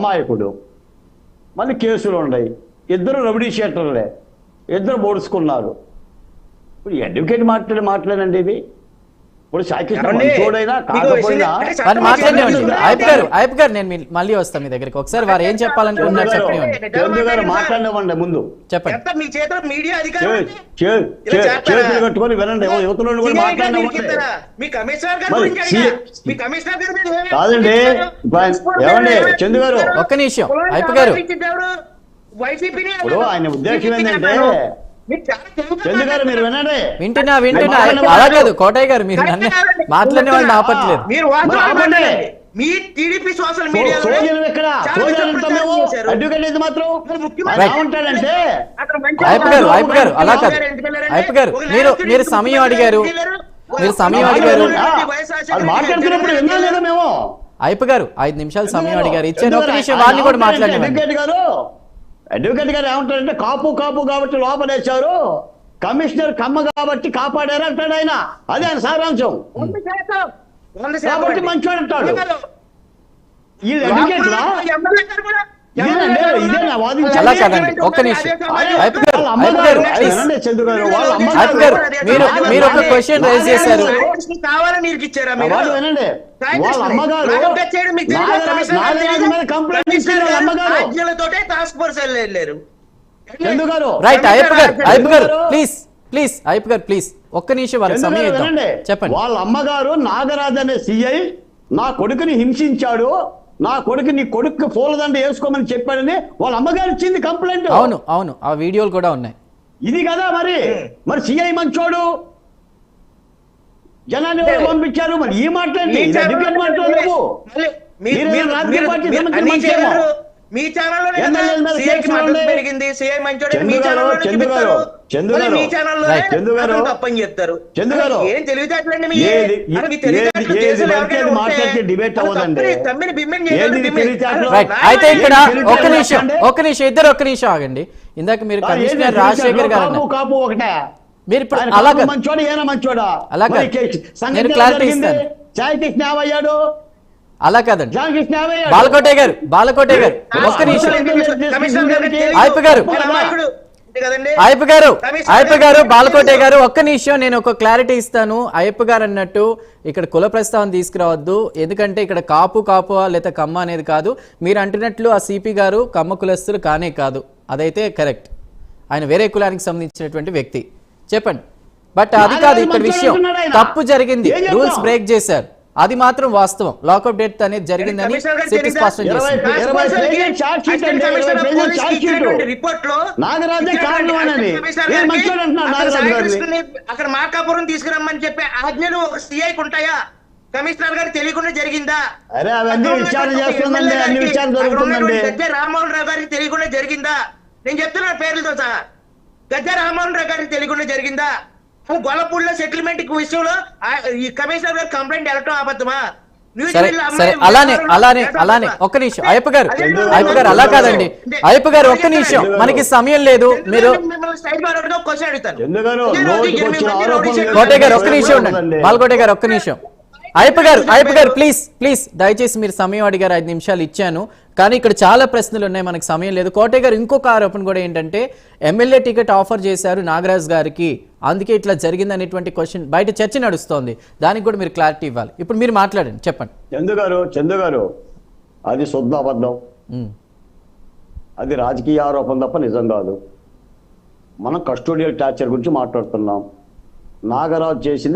అమాయకుడు, మళ్ళీ కేసులు ఉన్నాయి, ఇద్దరు రౌడీ షీటర్లే, ఇద్దరు బోడుచుకున్నారు. ఇప్పుడు అడ్వకేట్ మాట్లాడండి ఇవి. ఇప్పుడు సాకిష్ణ మంచోడైనా కాకపోయినా ఐప్ గారు నేను మళ్ళీ వస్తాను మీ దగ్గరికి. ఒకసారి వారు ఏం చెప్పాలనుకుంటున్నారు చెప్పండి. చందు గారు మాట్లాడినవ్వండి, ముందు చెప్పండి. మీ చేతిలో మీడియా అధికారం చేతులు కట్టుకొని వినండి, యువతలో కూడా మాట్లాడినవ్వండి. కాదండి ఏమండి చందు గారు, ఒక్క నిమిషం ఐప్ గారు. ఇప్పుడు ఆయన ఉద్దేశం ఏంటంటే చందు గారు మీరు వినండి. వింటున్నా అలా కాదు కోటయ్య గారు, మీరు నన్ను మాట్లాడే వాళ్ళు ఆపట్లేదు. మీ టీడీపీ సోషల్ మీడియా ఉంటాడంటే ఐప్ గారు అలా కాదు. ఐప్ గారు మీరు సమయం అడిగారు, మాట్లాడుతున్నప్పుడు విన్నా లేదా మేము? ఐప్ గారు 5 నిమిషాలు సమయం అడిగారు, ఇచ్చాను. ఒక నిమిషం వారిని కూడా మాట్లాడండి. అడ్వకేట్ గారు ఏమంటారంటే కాపు కాబట్టి లోపలేశారు, కమిషనర్ కమ్మ కాబట్టి కాపాడారు అంటాడు ఆయన. అదే ఆయన సారాంశం. కాబట్టి మంచోడు అంటాడు. అలా కాదండి, ఒక్క నిమిషం ఐప్ గారు మీరు ఒక క్వశ్చన్ రైజ్ చేశారు. రైట్ ఐప్ గారు ప్లీజ్ ఐప్ గారు ప్లీజ్ ఒక్క నిమిషం వారికి సమయం ఇద్దాం. చెప్పండి. వాళ్ళ అమ్మగారు నాగరాజ్ అనే సిఐ నా కొడుకుని హింసించాడు, నా కొడుకు నీ కొడుకు పూలదండ వేసుకోమని చెప్పాడని వాళ్ళ అమ్మగారు ఇచ్చింది కంప్లైంట్. అవును ఆ వీడియోలు కూడా ఉన్నాయి. ఇది కదా మరి సిఐ మంచోడు, జనాన్ని పంపించారు. మరి ఈ మాట్లాడి మీ ఛానల్లో పెరిగింది సిఐ మంచోడు, మీ ఛానల్లో తప్పని చెప్తారు. ఏం తెలివితేటలండి డిబేట్ అవ్వదండి. అయితే ఇక్కడ ఒక్క నిమిషం ఇద్దరు ఒక్క నిమిషం ఆగండి. ఇందాక మీరు కమిషనర్ రాజశేఖర్ గారు కాపు ఒకటే, మీరు ఇప్పుడు అలా మంచోడు ఏనా మంచోడా అలా నేను క్లారిటీ ఇస్తాను. చాయకృష్ణ ఏమయ్యాడు? అలా కాదండి బాలకోటే గారు ఒక్క నిమిషం. ఐప్ గారు బాలకోటే గారు ఒక్క నిమిషం, నేను ఒక క్లారిటీ ఇస్తాను. ఐప్ గారు అన్నట్టు ఇక్కడ కుల ప్రస్తావన తీసుకురావద్దు, ఎందుకంటే ఇక్కడ కాపు లేదా కమ్మ అనేది కాదు. మీరు అంటున్నట్లు ఆ సిపి గారు కమ్మ కులస్తులు కానే కాదు, అదైతే కరెక్ట్. ఆయన వేరే కులానికి సంబంధించినటువంటి వ్యక్తి. చెప్పండి. బట్ అది కాదు ఇక్కడ విషయం. తప్పు జరిగింది, రూల్స్ బ్రేక్ చేశారు, అది మాత్రం వాస్తవం. లాకప్ డెత్ అనేది జరిగిందని సిపి స్పష్టం చేసింది. అక్కడ మార్కాపురం తీసుకురమ్మని చెప్పి ఆజ్ఞలు ఒక సిఐకి ఉంటాయా? కమిషనర్ గారు తెలియకుండా జరిగిందా? గద్దె రామ్మోహన్ రావు గారికి తెలియకుండా జరిగిందా? నేను చెప్తున్నా పేర్లతో సహా. గద్దె రామ్మోహన్ రావు గారికి తెలియకుండా జరిగిందా? గొల్లపూడిలో సెటిల్మెంట్ విషయంలో ఈ కమిషనర్ గారు కంప్లైంట్ వెళ్ళటం అబద్ధమా? అలానే ఒక్క నిమిషం ఐప్ గారు అలా కాదండి. ఐప్ గారు ఒక్క నిమిషం, మనకి సమయం లేదు. మీరు కోటే గారు ఒక్క నిమిషం ఉండండి. బాలకోటే గారు ఒక్క నిమిషం. ఐప్ గారు ప్లీజ్ దయచేసి మీరు సమయం అడిగారు, 5 నిమిషాలు ఇచ్చాను. కానీ ఇక్కడ చాలా ప్రశ్నలు ఉన్నాయి, మనకి సమయం లేదు. కోటే గారు ఇంకొక ఆరోపణ కూడా ఏంటంటే ఎమ్మెల్యే టికెట్ ఆఫర్ చేశారు నాగరాజ్ గారికి, అందుకే ఇట్లా జరిగింది అనేటువంటి క్వశ్చన్ బయట చర్చ నడుస్తోంది. దానికి కూడా మీరు క్లారిటీ ఇవ్వాలి. ఇప్పుడు మీరు మాట్లాడండి, చెప్పండి. చందు గారు అది శుద్ధ అబద్ధం, అది రాజకీయ ఆరోపణ తప్ప నిజం కాదు. మనం కస్టోడియల్ టార్చర్ గురించి మాట్లాడుతున్నాం. నాగరాజ్ చేసింది